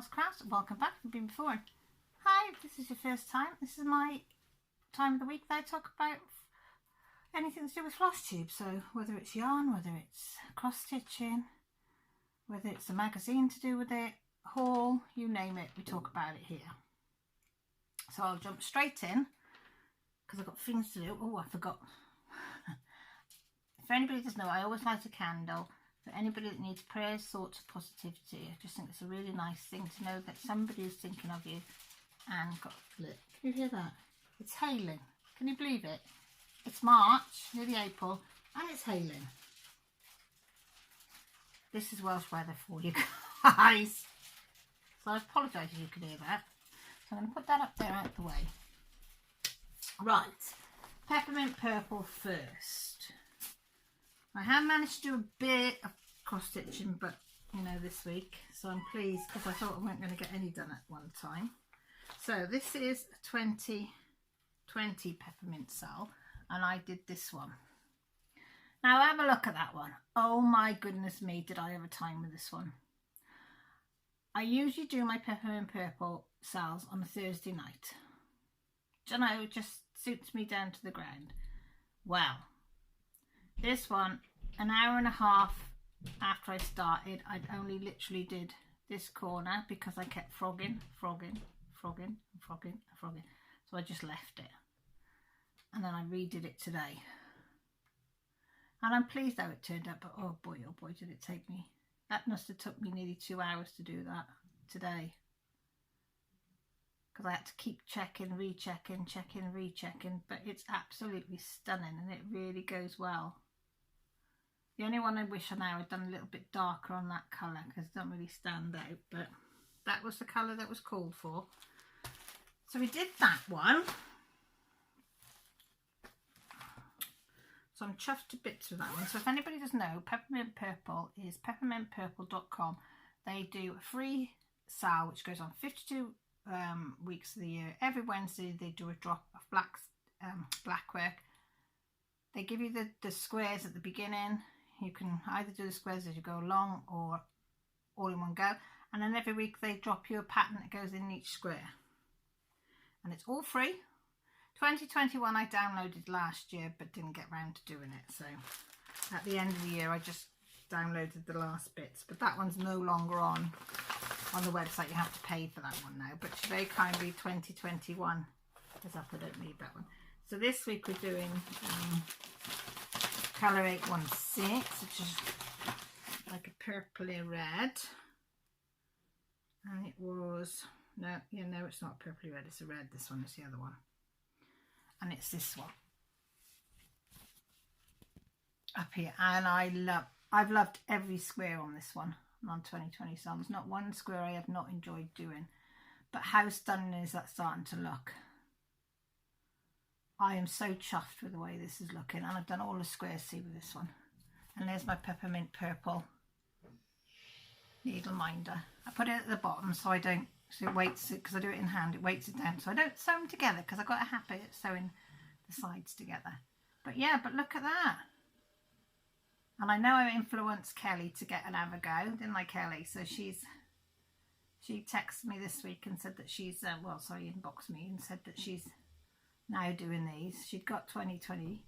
Flosscraft. Welcome back. I've been before. Hi, if this is your first time, this is my time of the week that I talk about anything to do with Flosstube. So whether it's yarn, whether it's cross stitching, whether it's a magazine to do with it, haul, you name it, we talk about it here. So I'll jump straight in because I've got things to do. Oh, I forgot. If anybody doesn't know, I always light a candle. For anybody that needs prayers, thoughts of positivity, I just think it's a really nice thing to know that somebody is thinking of you. And got, look, can you hear that? It's hailing. Can you believe it? It's March, nearly April, and it's hailing. This is Welsh weather for you guys. So I apologise if you could hear that. So I'm going to put that up there out the way. Right, peppermint purple first. I have managed to do a bit of cross stitching, but you know, this week, so I'm pleased because I thought I weren't going to get any done at one time. So this is a 2020 peppermint cell, and I did this one. Now have a look at that one. Oh my goodness me, did I have a time with this one. I usually do my peppermint purple cells on a Thursday night. Do you know, it just suits me down to the ground. Well, this one, an hour and a half after I started, I only literally did this corner because I kept frogging. So I just left it. And then I redid it today. And I'm pleased how it turned out, but oh boy, did it take me. That must have took me nearly 2 hours to do that today. Because I had to keep checking, rechecking, but it's absolutely stunning and it really goes well. The only one I wish I now had done a little bit darker on that colour because it doesn't really stand out, but that was the colour that was called for. So we did that one. So I'm chuffed to bits with that one. So if anybody doesn't know, Peppermint Purple is peppermintpurple.com. They do a free sale which goes on 52 weeks of the year. Every Wednesday they do a drop of black work. They give you the squares at the beginning. You can either do the squares as you go along or all in one go. And then every week they drop you a pattern that goes in each square. And it's all free. 2021 I downloaded last year but didn't get round to doing it. So at the end of the year I just downloaded the last bits. But that one's no longer on the website. You have to pay for that one now. But very kindly 2021 is up. I don't need that one. So this week we're doing colour 816, which is like a purpley red. And it was, no, it's not purpley red, it's a red. This one is the other one. And it's this one. Up here. And I've loved every square on this one. On 2020 Psalms. Not one square I have not enjoyed doing. But how stunning is that starting to look? I am so chuffed with the way this is looking, and I've done all the squares see with this one. And there's my peppermint purple needle minder. I put it at the bottom so I don't, so it weights it, because I do it in hand, it weights it down so I don't sew them together because I've got a habit of sewing the sides together. But yeah, but look at that. And I know I influenced Kelly to get an Avogo, didn't I, Kelly? So she texted me this week and said that she's, inboxed me and said that she's now doing these. She'd got 2020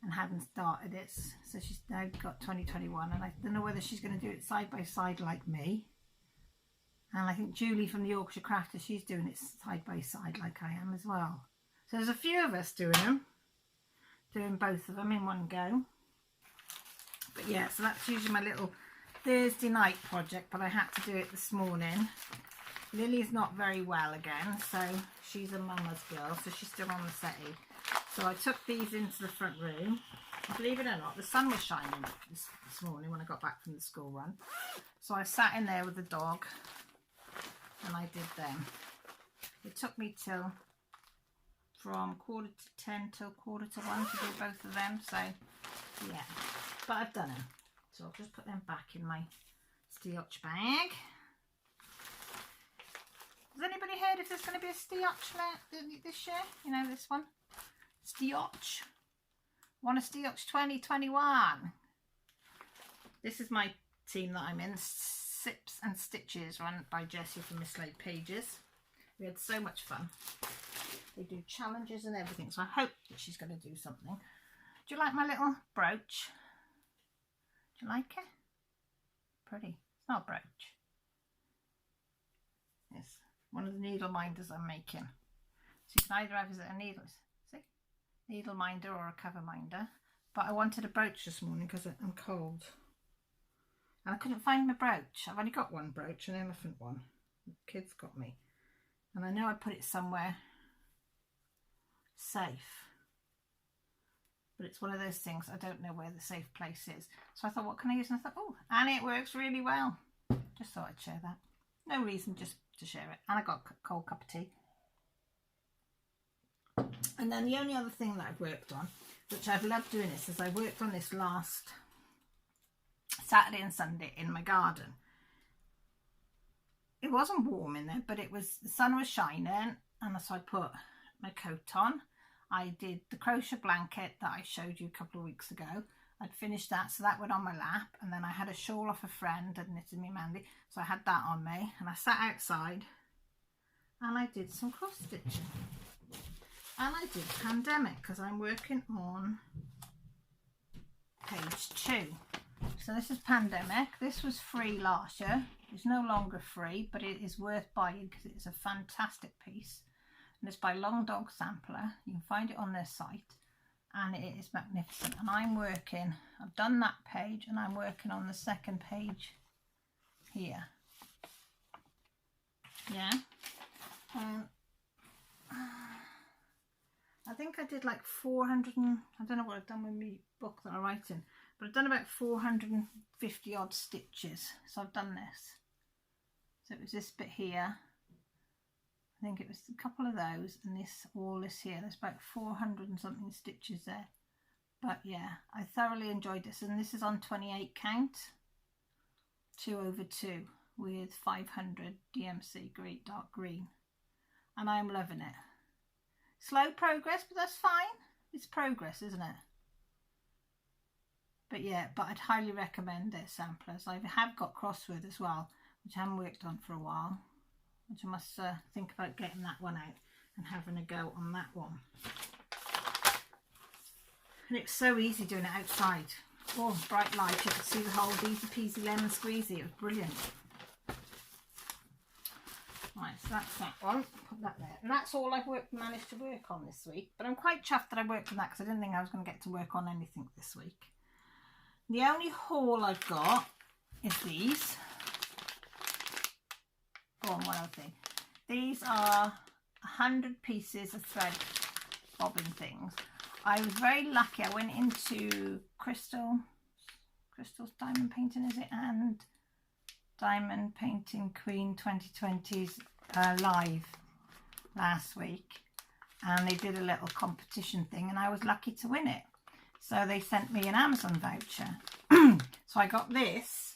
and hadn't started it, so she's now got 2021, and I don't know whether she's going to do it side by side like me. And I think Julie from the Yorkshire Crafter, she's doing it side by side like I am as well. So there's a few of us doing both of them in one go. But yeah, so that's usually my little Thursday night project, but I had to do it this morning. Lily's not very well again, so she's a mama's girl, so she's still on the settee. So I took these into the front room. Believe it or not, the sun was shining this morning when I got back from the school run. So I sat in there with the dog and I did them. It took me from 9:45 till 1:45 to do both of them. So yeah, but I've done them. So I'll just put them back in my stitch bag. Has anybody heard if there's going to be a stitch this year? You know, this one? Stitch. Want a stitch 2021? This is my team that I'm in. Sips and Stitches run by Jessie from Miss Laid Pages. We had so much fun. They do challenges and everything, so I hope that she's going to do something. Do you like my little brooch? Do you like it? Pretty. It's not a brooch. It's one of the needle minders I'm making. So you can either have a needle, see? Needle minder or a cover minder. But I wanted a brooch this morning because I'm cold. And I couldn't find my brooch. I've only got one brooch, an elephant one. The kids got me. And I know I put it somewhere safe. But it's one of those things, I don't know where the safe place is. So I thought, what can I use? And I thought, oh, and it works really well. Just thought I'd share that. No reason, just to share it. And I got a cold cup of tea. And then the only other thing that I've worked on, which I've loved doing this, is I worked on this last Saturday and Sunday in my garden. It wasn't warm in there, but it was, the sun was shining, and so I put my coat on. I did the crochet blanket that I showed you a couple of weeks ago. I'd finished that, so that went on my lap, and then I had a shawl off a friend and knitted me Mandy, so I had that on me, and I sat outside and I did some cross stitching. And I did Pandemic because I'm working on page 2. So this is Pandemic. This was free last year. It's no longer free, but it is worth buying because it's a fantastic piece. And it's by Long Dog Sampler. You can find it on their site. And it is magnificent. And I'm working, I've done that page, and I'm working on the second page here. Yeah. I think I did like 400 and, I don't know what I've done with my book that I write in, but I've done about 450 odd stitches. So I've done this. So it was this bit here. I think it was a couple of those, and this, all this here. There's about 400 and something stitches there. But yeah, I thoroughly enjoyed this, and this is on 28 count, 2/2 with 500 DMC green, dark green, and I'm loving it. Slow progress, but that's fine. It's progress, isn't it? But yeah, but I'd highly recommend their samplers. I have got Crossword as well, which I haven't worked on for a while, which I must think about getting that one out and having a go on that one. And it's so easy doing it outside. Oh, bright light, you could see the whole easy peasy lemon squeezy. It was brilliant. Right, so that's that one. Put that there. And that's all I've managed to work on this week. But I'm quite chuffed that I worked on that because I didn't think I was going to get to work on anything this week. The only haul I've got is these. Oh, and one other thing. These are 100 pieces of thread bobbin things. I was very lucky. I went into Crystal's Diamond Painting, is it? And Diamond Painting Queen 2020's live last week, and they did a little competition thing, and I was lucky to win it. So they sent me an Amazon voucher. So I got this,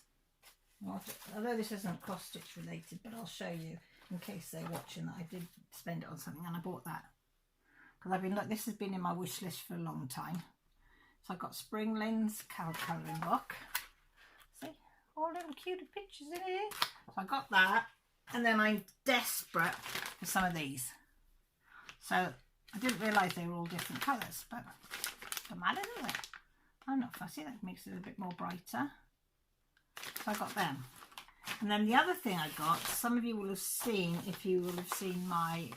although this isn't cross stitch related, but I'll show you in case they're watching that I did spend it on something, and I bought that because I've been, look, this has been in my wish list for a long time. So I got Spring Lynn's colouring book. See, all little cute pictures in here. So I got that, and then I'm desperate for some of these. So I didn't realise they were all different colours, but don't matter, does it? I'm not fussy, that makes it a bit more brighter. So I got them. And then the other thing I got, some of you will have seen, if you will have seen my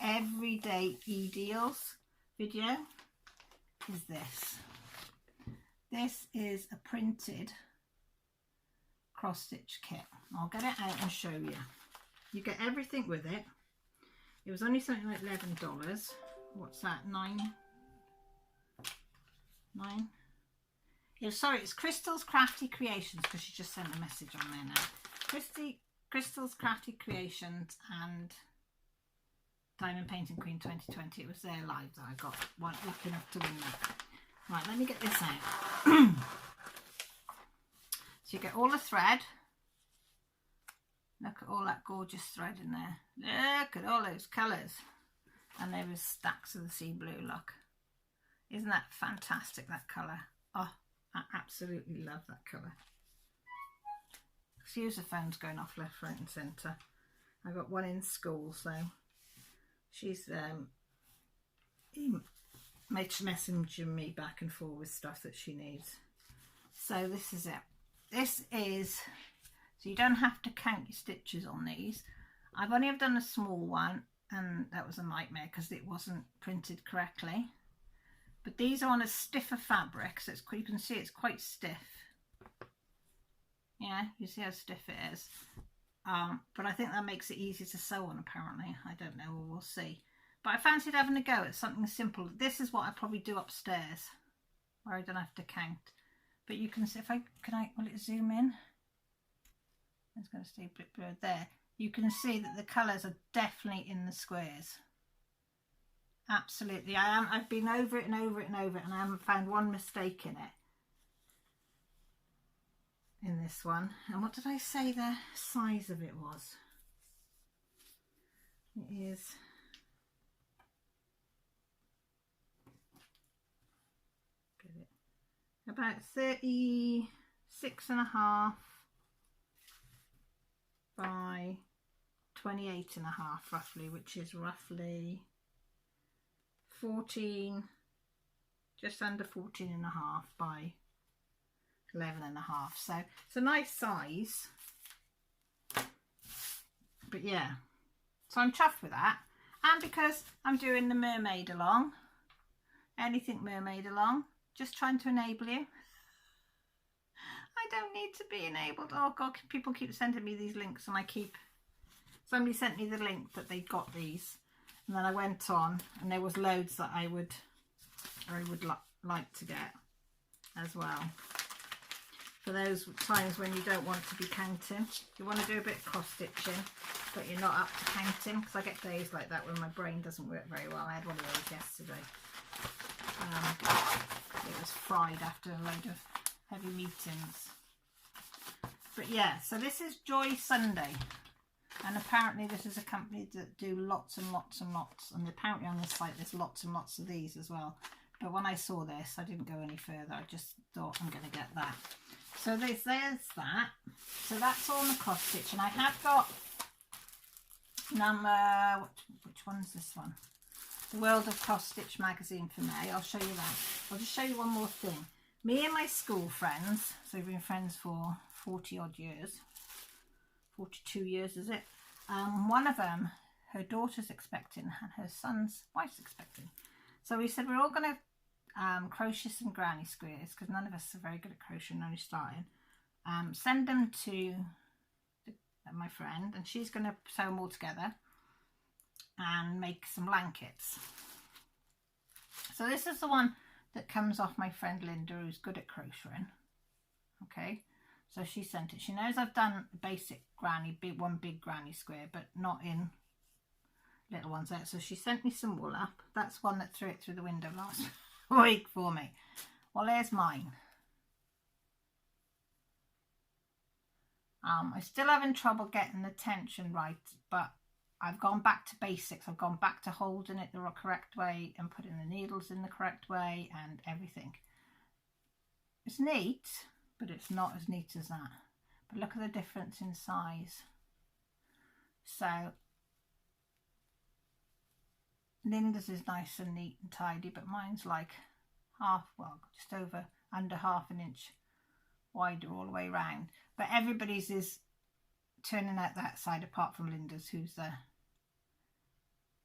everyday e-deals video, is this. This is a printed cross stitch kit. I'll get it out and show you. You get everything with it. It was only something like $11. What's that? $9? Yeah, sorry, it's Crystal's Crafty Creations, because she just sent a message on there now. Crystal's Crafty Creations and Diamond Painting Queen 2020. It was their live that I got. Lucky enough to win that. Right, let me get this out. So you get all the thread. Look at all that gorgeous thread in there. Look at all those colours. And there was stacks of the sea blue, look. Isn't that fantastic, that colour? Oh, I absolutely love that colour. Excuse the phone's going off left, right and centre. I got one in school, so she's messaging me back and forth with stuff that she needs. So this is it. This is, so you don't have to count your stitches on these. I've only ever done a small one, and that was a nightmare because it wasn't printed correctly. But these are on a stiffer fabric, so it's, you can see it's quite stiff. Yeah, you see how stiff it is. But I think that makes it easier to sew on, apparently. I don't know, we'll see. But I fancied having a go at something simple. This is what I probably do upstairs, where I don't have to count. But you can see, if I, will it zoom in? It's going to stay a bit blurred there. You can see that the colours are definitely in the squares. Absolutely. I've been over it and over it and over it, and I haven't found one mistake in it. In this one. And what did I say the size of it was? It is about 36.5 by 28.5 roughly, which is roughly 14, just under 14.5 by 11.5. So it's a nice size. But yeah, so I'm chuffed with that. And because I'm doing the mermaid along, anything mermaid along, just trying to enable you. I don't need to be enabled. Oh God, people keep sending me these links, and somebody sent me the link that they got these, and then I went on and there was loads that I would like to get as well. For those times when you don't want to be counting, you want to do a bit of cross stitching, but you're not up to counting, because I get days like that when my brain doesn't work very well. I had one of those yesterday. It was fried after a load of heavy meetings. But yeah, so this is Joy Sunday, and apparently this is a company that do lots and lots and lots, and apparently on this site there's lots and lots of these as well. But when I saw this, I didn't go any further. I just thought, I'm going to get that. So there's that. So that's all in the cross stitch, and I have got number, which one's this one? The World of Cross Stitch magazine for May. I'll show you that. I'll just show you one more thing. Me and my school friends, so we've been friends for 40 odd years, 42 years is it? One of them, her daughter's expecting and her son's wife's expecting. So we said we're all going to crochet some granny squares, because none of us are very good at crocheting, only starting. Send them to my friend, and she's going to sew them all together and make some blankets. So this is the one that comes off my friend Linda, who's good at crocheting. Okay, so she sent it. She knows I've done basic granny, one big granny square, but not in little ones there. So she sent me some wool up. That's one that threw it through the window last week for me. Well, there's mine. I'm still having trouble getting the tension right, but I've gone back to basics. I've gone back to holding it the correct way and putting the needles in the correct way and everything. It's neat, but it's not as neat as that. But look at the difference in size. So Linda's is nice and neat and tidy, but mine's like just over under half an inch wider all the way around. But everybody's is turning out that side, apart from Linda's, who's the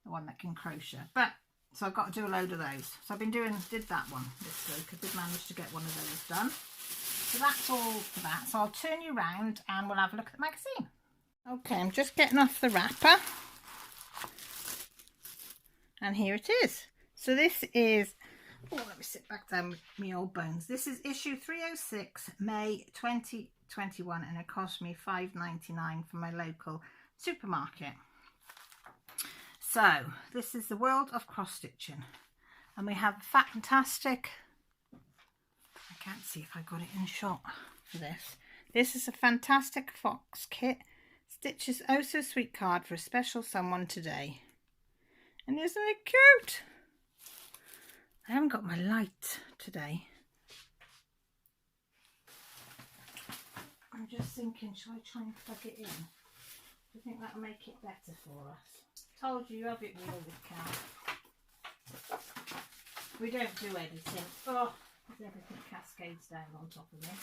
one that can crochet. But so I've got to do a load of those. So I've been did that one this week. I did manage to get one of those done. So that's all for that. So I'll turn you round and we'll have a look at the magazine. Okay, I'm just getting off the wrapper. And here it is. So this is, let me sit back down with my old bones. This is issue 306, May 2021, and it cost me $5.99 from my local supermarket. So this is the World of Cross Stitching, and we have a fantastic, I can't see if I got it in shot for this. This is a fantastic fox kit. Stitches oh so sweet card for a special someone today. And isn't it cute? I haven't got my light today. I'm just thinking, shall I try and plug it in? Do you think that'll make it better for us? Told you have it real with Cal. We don't do editing. Oh, everything cascades down on top of me.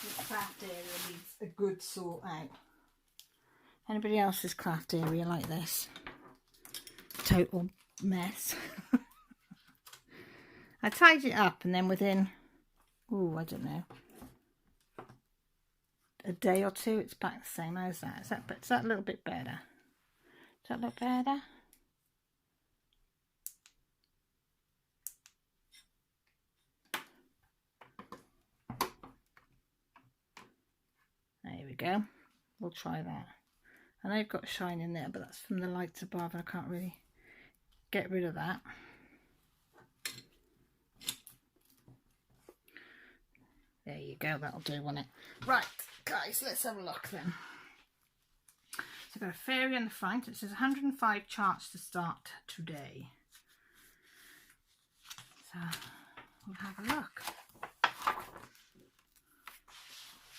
This craft area needs a good sort out. Anybody else's craft area like this? Total mess. I tidied it up and then within, I don't know, a day or two it's back the same. How's that? Is that a little bit better? Does that look better? There we go. We'll try that. I know I've got shine in there, but that's from the lights above and I can't really get rid of that. There you go, that'll do, won't it? Right, guys, let's have a look then. So I've got a fairy on the front. It says 105 charts to start today. So we'll have a look.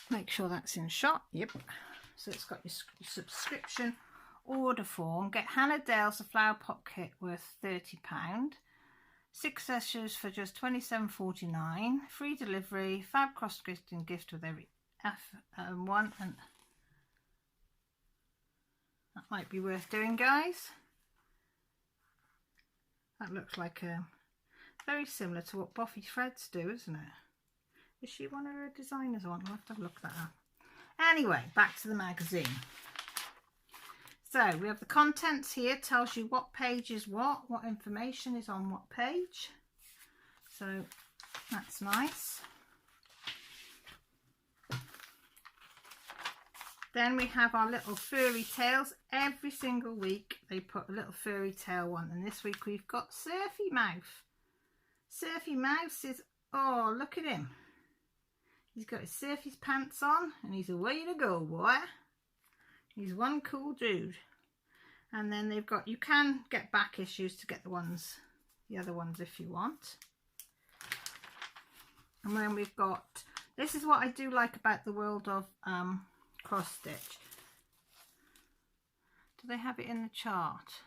Make sure that's in shot. Yep. So it's got your subscription order form. Get Hannah Dale's The Flower Pot Kit worth £30. 6 sessions for just $27.49. Free delivery. Fab cross gifting gift with every one, and that might be worth doing, guys. That looks like very similar to what Buffy Threads do, isn't it? Is she one of her designers? We'll have to look that up. Anyway, back to the magazine. So we have the contents here, tells you what page is what information is on what page. So that's nice. Then we have our little furry tales. Every single week they put a little furry tale one, and this week we've got Surfy Mouth. Surfy Mouth is, oh, look at him. He's got his surfy's pants on and he's away to go, boy. He's one cool dude. And then they've got, you can get back issues to get the other ones if you want. And then we've got, this is what I do like about the world of cross stitch. Do they have it in the chart?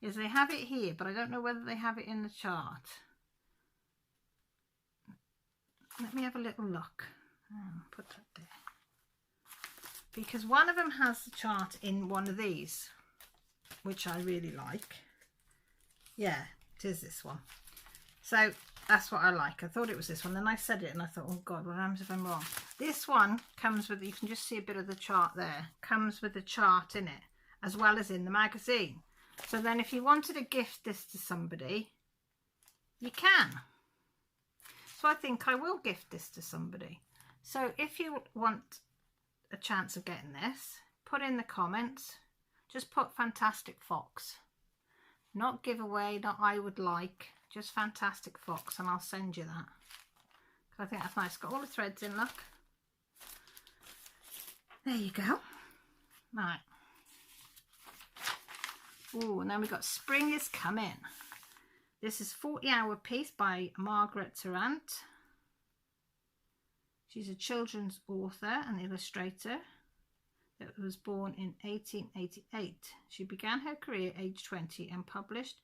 Yes, they have it here, but I don't know whether they have it in the chart. Let me have a little look. Put that there. Because one of them has the chart in one of these, which I really like. Yeah, it is this one. So that's what I like. I thought it was this one. Then I said it and I thought, oh God, what happens if I'm wrong? This one comes with, you can just see a bit of the chart there, comes with the chart in it, as well as in the magazine. So then if you wanted to gift this to somebody, you can. So I think I will gift this to somebody. So if you want a chance of getting this, put in the comments, just put Fantastic Fox. Not giveaway, not I would like, just Fantastic Fox, and I'll send you that. I think that's nice. Got all the threads in, look. There you go. Right. Oh, and then we've got Spring is Coming. This is 40-Hour Piece by Margaret Tarrant. She's a children's author and illustrator that was born in 1888. She began her career aged 20 and published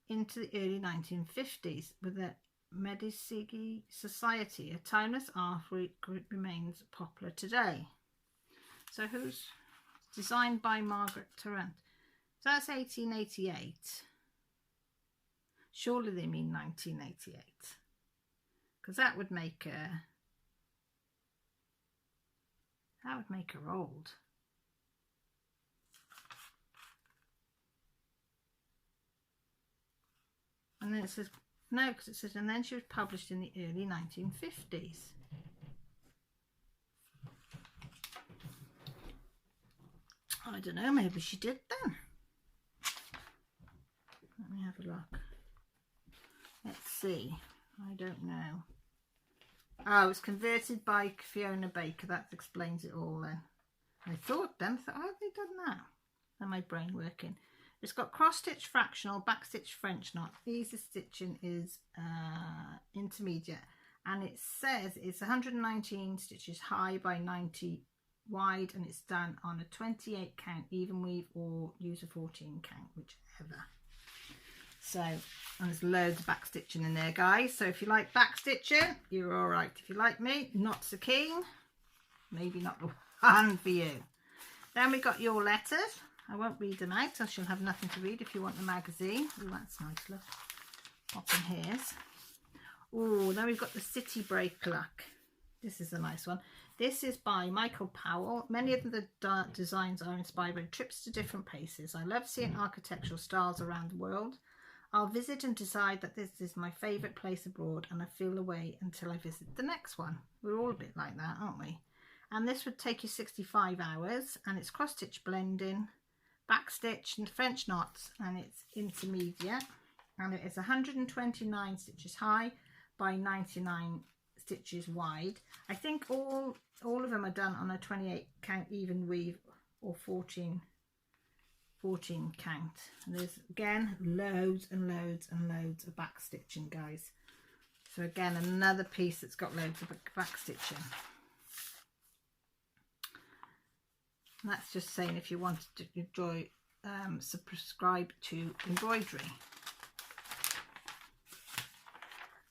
into the early 1950s with the Medici Society. A timeless art group remains popular today. So who's designed by Margaret Tarrant? So that's 1888. Surely they mean 1988, because that would make her old. And then it says no, because it says, and then she was published in the early 1950s. I don't know, maybe she did then. Let me have a look. Let's see. I don't know. Oh, it was converted by Fiona Baker. That explains it all then. I thought, how have they done that? And my brain working. It's got cross stitch fractional, back stitch French knot. Easy stitching is intermediate, and it says it's 119 stitches high by 90 wide, and it's done on a 28 count even weave or use a 14 count, whichever. So, and there's loads of back stitching in there, guys, so if you like back stitching, you're all right. If you like me, not so keen, maybe not the one for you. Then we got your letters. I won't read them out, else you'll have nothing to read if you want the magazine. Oh, that's nice, look. Pop in hairs. Oh, then we've got the City Break Luck. This is a nice one. This is by Michael Powell. Many of the designs are inspired by trips to different places. I love seeing architectural styles around the world. I'll visit and decide that this is my favourite place abroad, and I feel away until I visit the next one. We're all a bit like that, aren't we? And this would take you 65 hours, and it's cross stitch blending, back stitch and French knots, and it's intermediate, and it is 129 stitches high by 99 stitches wide. I think all of them are done on a 28 count even weave or 14 count. And there's again loads and loads and loads of back stitching, guys. So again, another piece that's got loads of back stitching. And that's just saying if you wanted to enjoy subscribe to embroidery.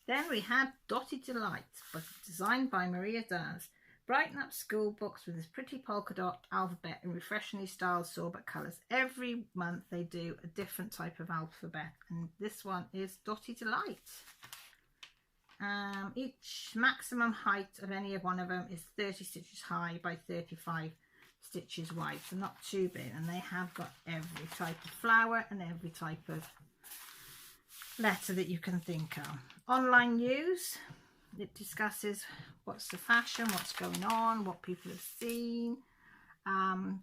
Then we had Dotted Delights, designed by Maria Daz. Brighten up school books with this pretty polka dot alphabet in refreshingly styled sorbet colours. Every month they do a different type of alphabet, and this one is Dotted Delight. Each maximum height of any of one of them is 30 stitches high by 35 stitches wide, so not too big, and they have got every type of flower and every type of letter that you can think of. Online news, it discusses what's the fashion, what's going on, what people have seen.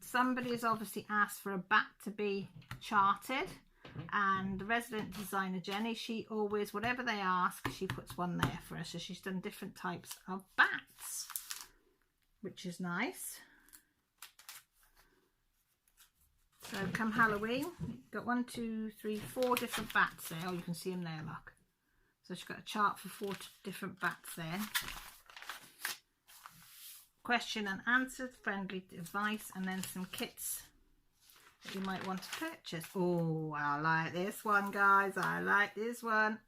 Somebody has obviously asked for a bat to be charted, and the resident designer Jenny, she always, whatever they ask, she puts one there for us. So she's done different types of bats, which is nice. So come Halloween, you've got 1, 2, 3, 4 different bats there. Oh, you can see them there, look. So she's got a chart for 4 different bats there. Question and answer, friendly advice, and then some kits that you might want to purchase. Oh, I like this one, guys. I like this one.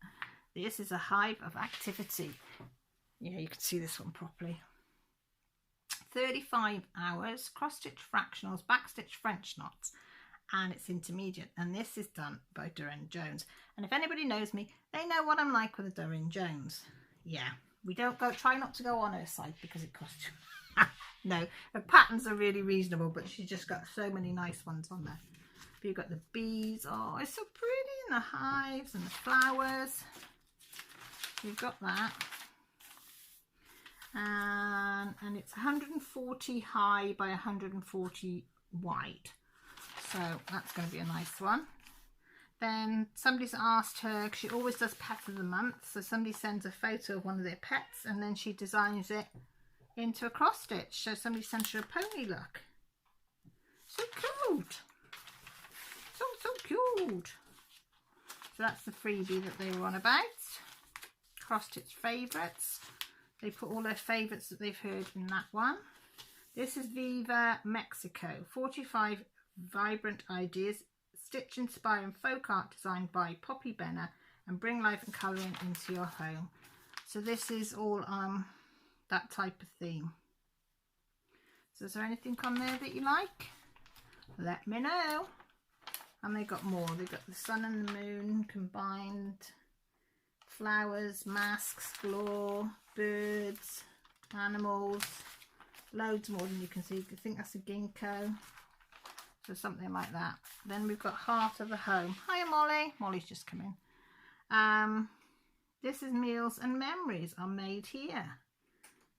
This is a hive of activity. Yeah, you can see this one properly. 35 hours, cross stitch fractionals, backstitch French knots, and it's intermediate, and this is done by Doreen Jones. And if anybody knows me, they know what I'm like with a Doreen Jones. Yeah, we don't go, try not to go on her side because it costs you. No, her patterns are really reasonable, but she's just got so many nice ones on there. But you've got the bees. Oh, it's so pretty, and the hives and the flowers. You've got that. And it's 140 high by 140 wide, so that's going to be a nice one. Then somebody's asked her, because she always does pet of the month, so somebody sends a photo of one of their pets and then she designs it into a cross stitch. So somebody sent her a pony, look, so cute, so cute. So that's the freebie that they were on about. Cross stitch favourites. They put all their favourites that they've heard in that one. This is Viva Mexico. 45 vibrant ideas, stitch inspiring folk art designed by Poppy Benner, and bring life and colouring into your home. So this is all that type of theme. So is there anything on there that you like? Let me know. And they got more. They got the sun and the moon combined, flowers, masks, floor, birds, animals, loads more than you can see. I think that's a ginkgo, so something like that. Then we've got Heart of the Home. Hiya Molly. Molly's just come in. This is Meals and Memories are made here.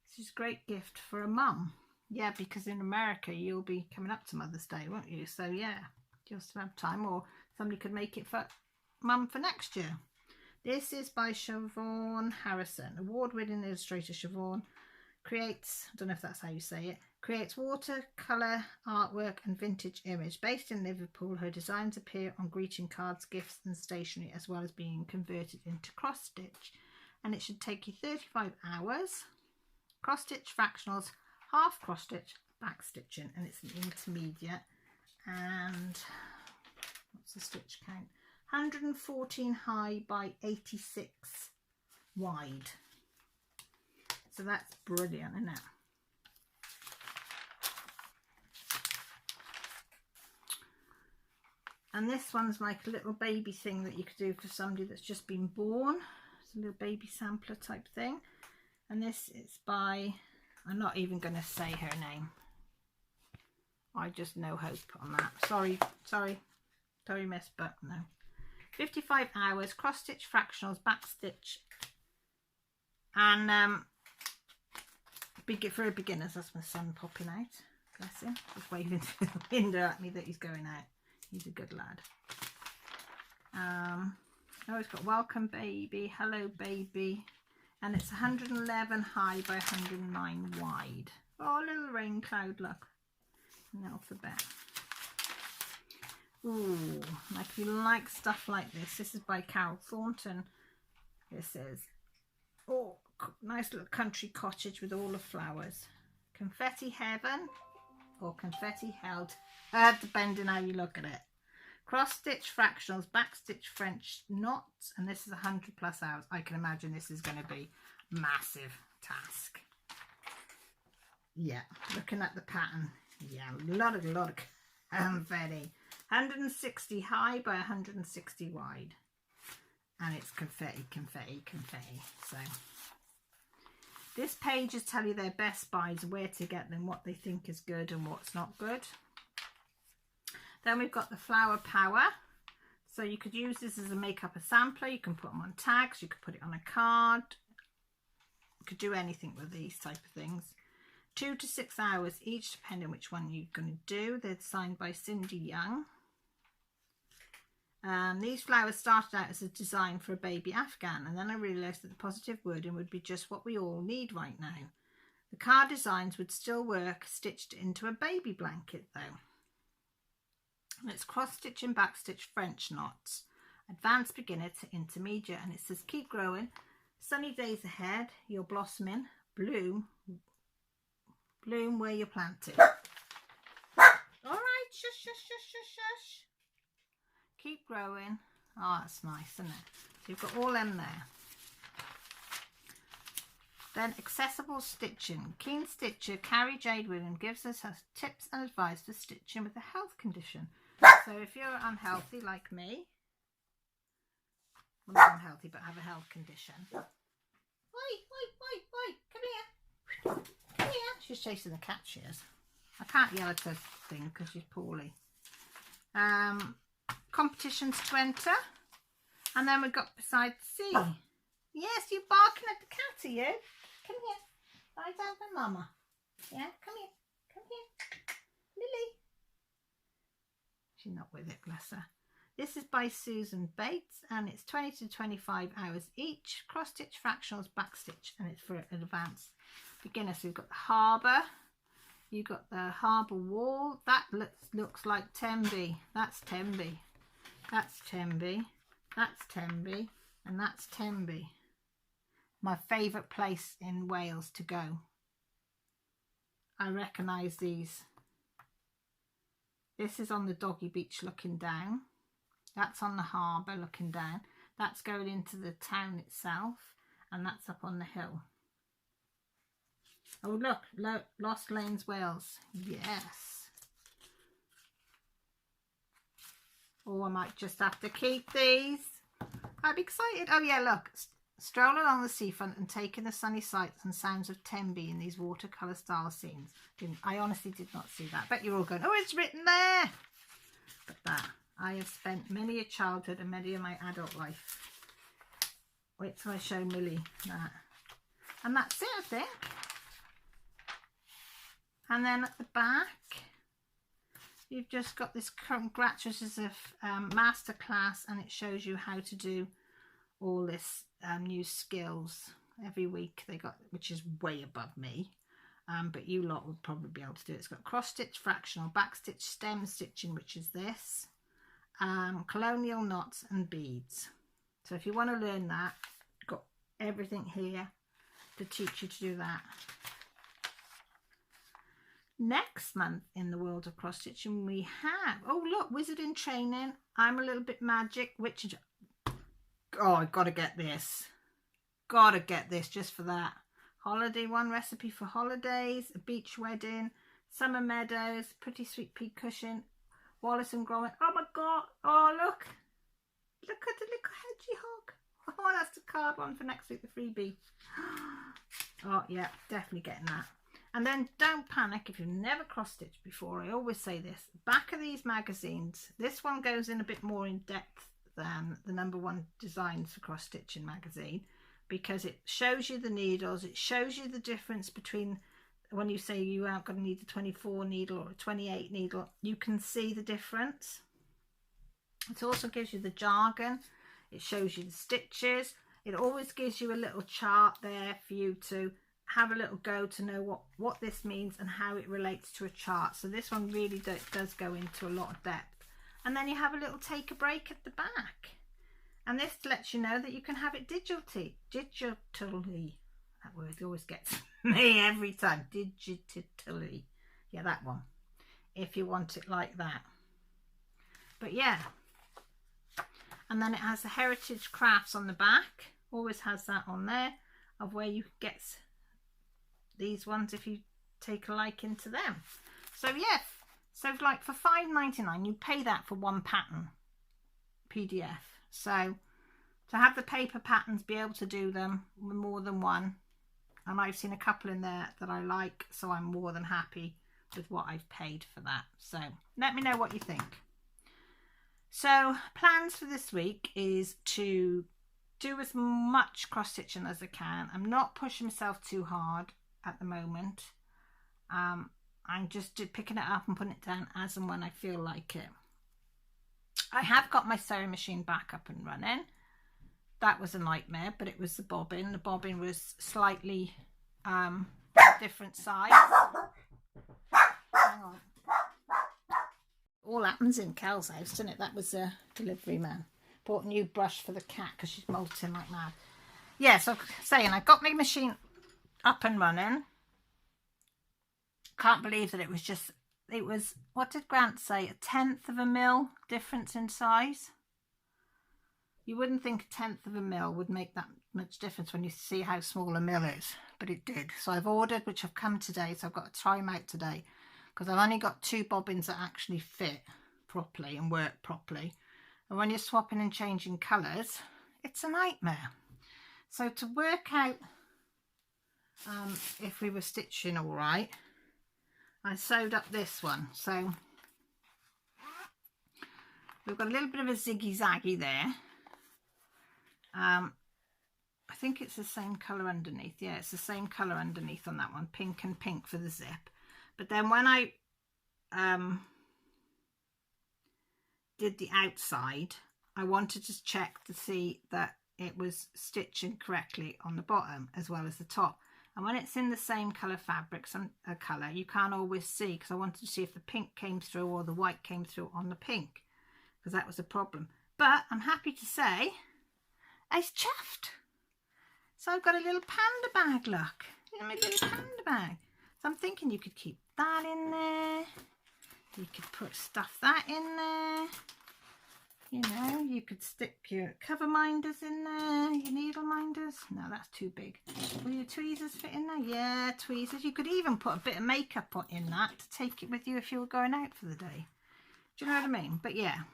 This is a great gift for a mum. Yeah, because in America you'll be coming up to Mother's Day, won't you? So yeah, you'll still have time, or somebody could make it for mum for next year. This is by Siobhan Harrison. Award-winning illustrator Siobhan creates, I don't know if that's how you say it, creates watercolour artwork and vintage image. Based in Liverpool, her designs appear on greeting cards, gifts and stationery, as well as being converted into cross-stitch. and it should take you 35 hours. Cross stitch fractionals, half cross stitch, back stitching, and it's an intermediate. And what's the stitch count? 114 high by 86 wide. So that's brilliant, isn't it? And this one's like a little baby thing that you could do for somebody that's just been born. It's a little baby sampler type thing. And this is by, I'm not even going to say her name. I just no hope on that. Sorry, miss, but no. 55 hours, cross stitch fractionals, back stitch. And for beginners. That's my son popping out. Bless him. Just waving through the window at me that he's going out. He's a good lad. Oh, it's got welcome baby, hello baby, and it's 111 high by 109 wide. Oh, a little rain cloud, look, an alphabet. Ooh, like if you like stuff like this is by Carol Thornton. This is, oh, nice little country cottage with all the flowers. Confetti heaven or confetti hell, depending how you look at it. Cross stitch fractionals, back stitch French knots, and this is 100 plus hours. I can imagine this is going to be a massive task. Yeah, looking at the pattern, yeah, a lot of confetti. 160 high by 160 wide, and it's confetti. So this page is tell you their best buys, where to get them, what they think is good and what's not good. Then we've got the flower power. So you could use this as a make-up a sampler. You can put them on tags. You could put it on a card. You could do anything with these type of things. 2 to 6 hours each, depending which one you're going to do. They're designed by Cindy Young. These flowers started out as a design for a baby Afghan, and then I realised that the positive wording would be just what we all need right now. The card designs would still work stitched into a baby blanket though. And it's cross stitch and back stitch French knots, advanced beginner to intermediate, and it says keep growing, sunny days ahead, you're blossoming, bloom where you're planted. All right, shush, shush, shush, shush, shush. Keep growing. Oh, that's nice, isn't it? So you've got all them there. Then accessible stitching. Keen Stitcher Carrie Jade Williams gives us her tips and advice for stitching with a health condition. So if you're unhealthy like me, well, not unhealthy but have a health condition. Oi, come here. Come here. She's chasing the cat, she is. I can't yell at her thing because she's poorly. Competitions to enter. And then we've got beside C. Yes, you're barking at the cat, are you? Come here. Lie down for mama. Yeah, come here. Come here. Lily. She's not with it, bless her. This is by Susan Bates, and it's 20 to 25 hours each. Cross stitch fractionals, back stitch, and it's for an advanced beginner. So you've got the harbour. You've got the harbour wall. That looks like Tenby. That's Tenby. That's Tenby. That's Tenby. And that's Tenby. My favourite place in Wales to go. I recognise these. This is on the doggy beach looking down. That's on the harbour looking down. That's going into the town itself. And that's up on the hill. Oh look, Lost Lanes, Wales. Yes. Oh, I might just have to keep these. I'm excited. Oh yeah, look. Stroll along the seafront and take in the sunny sights and sounds of Tenby in these watercolour style scenes. I honestly did not see that. Bet you're all going, oh, it's written there. But that, I have spent many a childhood and many of my adult life. Wait till I show Millie that. And that's it, I think. And then at the back, you've just got this congratulations of masterclass, and it shows you how to do all this new skills every week they got, which is way above me, but you lot would probably be able to do it. It's got cross stitch fractional, back stitch stem stitching, which is this, colonial knots and beads. So if you want to learn that, got everything here to teach you to do that. Next month in the world of cross stitching we have, oh look, Wizard in Training, I'm a Little Bit Magic, which, oh, I've got to get this. Gotta get this just for that. Holiday one, recipe for holidays, a beach wedding, summer meadows, pretty sweet pea cushion, Wallace and Gromit. Oh my god, oh look at the little hedgehog. Oh, that's the card one for next week, the freebie. Oh yeah, definitely getting that. And then don't panic if you've never cross stitched before. I always say this, back of these magazines, this one goes in a bit more in depth than the #1 Designs for Cross Stitching magazine, because it shows you the needles, it shows you the difference between when you say you aren't going to need a 24 needle or a 28 needle, you can see the difference. It also gives you the jargon, it shows you the stitches, it always gives you a little chart there for you to have a little go to know what this means and how it relates to a chart. So this one really does go into a lot of depth. And then you have a little take a break at the back. And this lets you know that you can have it digitally. That word always gets me every time. Digitally. Yeah, that one. If you want it like that. But yeah. And then it has the heritage crafts on the back. Always has that on there of where you get these ones if you take a liking to them. So yeah, so like for $5.99 you pay that for one pattern PDF. So to have the paper patterns, be able to do them with more than one, and I've seen a couple in there that I like, so I'm more than happy with what I've paid for that. So let me know what you think. So plans for this week is to do as much cross stitching as I can. I'm not pushing myself too hard at the moment. I'm just picking it up and putting it down as and when I feel like it. I have got my sewing machine back up and running. That was a nightmare, but it was the bobbin. The bobbin was slightly different size. Hang on. All happens in Cal's house, doesn't it? That was a delivery man. Bought a new brush for the cat because she's molting like mad. Yeah, so saying I got my machine up and running. Can't believe that it was, what did Grant say, 1/10 of a mil difference in size. You wouldn't think 1/10 of a mil would make that much difference when you see how small a mil is, but it did. So I've ordered, which have come today, so I've got to try them out today, because I've only got 2 bobbins that actually fit properly and work properly. And when you're swapping and changing colours, it's a nightmare. So to work out if we were stitching all right, I sewed up this one. So we've got a little bit of a ziggy-zaggy there. I think it's the same colour underneath. Yeah, it's the same colour underneath on that one. Pink and pink for the zip. But then when I did the outside, I wanted to check to see that it was stitching correctly on the bottom as well as the top. And when it's in the same colour fabric, some colour, you can't always see, because I wanted to see if the pink came through or the white came through on the pink, because that was a problem. But I'm happy to say it's chuffed. So I've got a little panda bag, look. You know, my little panda bag. So I'm thinking you could keep that in there. You could stuff that in there. You know, you could stick your cover minders in there, your needle minders. No, that's too big. Will your tweezers fit in there? Yeah, tweezers. You could even put a bit of makeup in that to take it with you if you were going out for the day. Do you know what I mean? But yeah,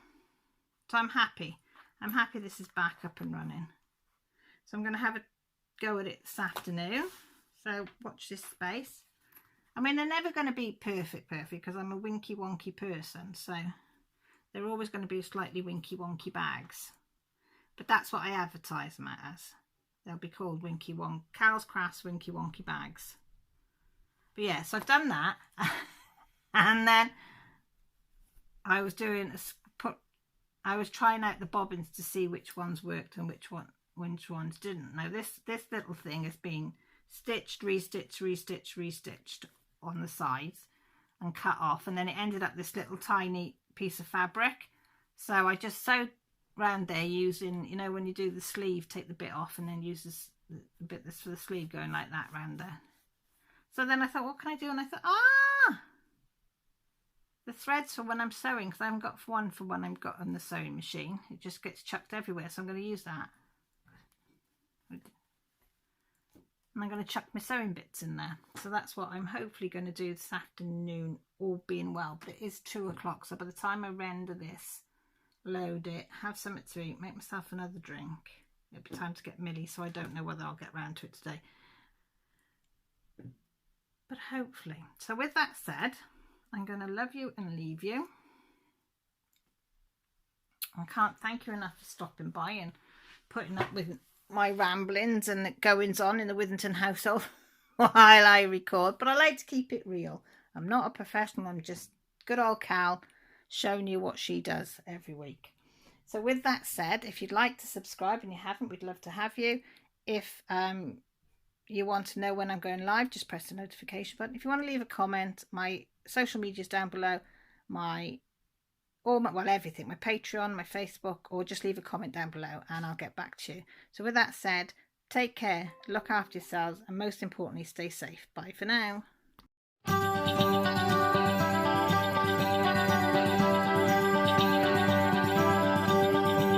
so I'm happy. I'm happy this is back up and running. So I'm going to have a go at it this afternoon. So watch this space. I mean, they're never going to be perfect because I'm a winky wonky person. So they're always going to be slightly winky wonky bags. But that's what I advertise them as. They'll be called Winky Wonky, Carol's Crafts Winky Wonky bags. But yeah, so I've done that. And then I was doing I was trying out the bobbins to see which ones worked and which ones didn't. Now this little thing has been stitched, restitched, restitched, restitched on the sides and cut off, and then it ended up this little tiny piece of fabric. So I just sewed round there using, you know, when you do the sleeve, take the bit off and then use the bit that's for the sleeve going like that round there. So then I thought, what can I do? And I thought, the threads for when I'm sewing, because I haven't got one for when I've got on the sewing machine. It just gets chucked everywhere, so I'm going to use that. And I'm going to chuck my sewing bits in there. So that's what I'm hopefully going to do this afternoon, all being well. But it is 2 o'clock, so by the time I render this, load it, have something to eat, make myself another drink, it'll be time to get Millie, so I don't know whether I'll get round to it today. But hopefully. So with that said, I'm going to love you and leave you. I can't thank you enough for stopping by and putting up with my ramblings and the goings on in the Withington household while I record. But I like to keep it real. I'm not a professional. I'm just good old Cal showing you what she does every week. So with that said, if you'd like to subscribe and you haven't, we'd love to have you. If you want to know when I'm going live, just press the notification button. If you want to leave a comment, my social media is down below, everything, my Patreon, my Facebook, or just leave a comment down below and I'll get back to you. So with that said, take care, look after yourselves, and most importantly, stay safe. Bye for now.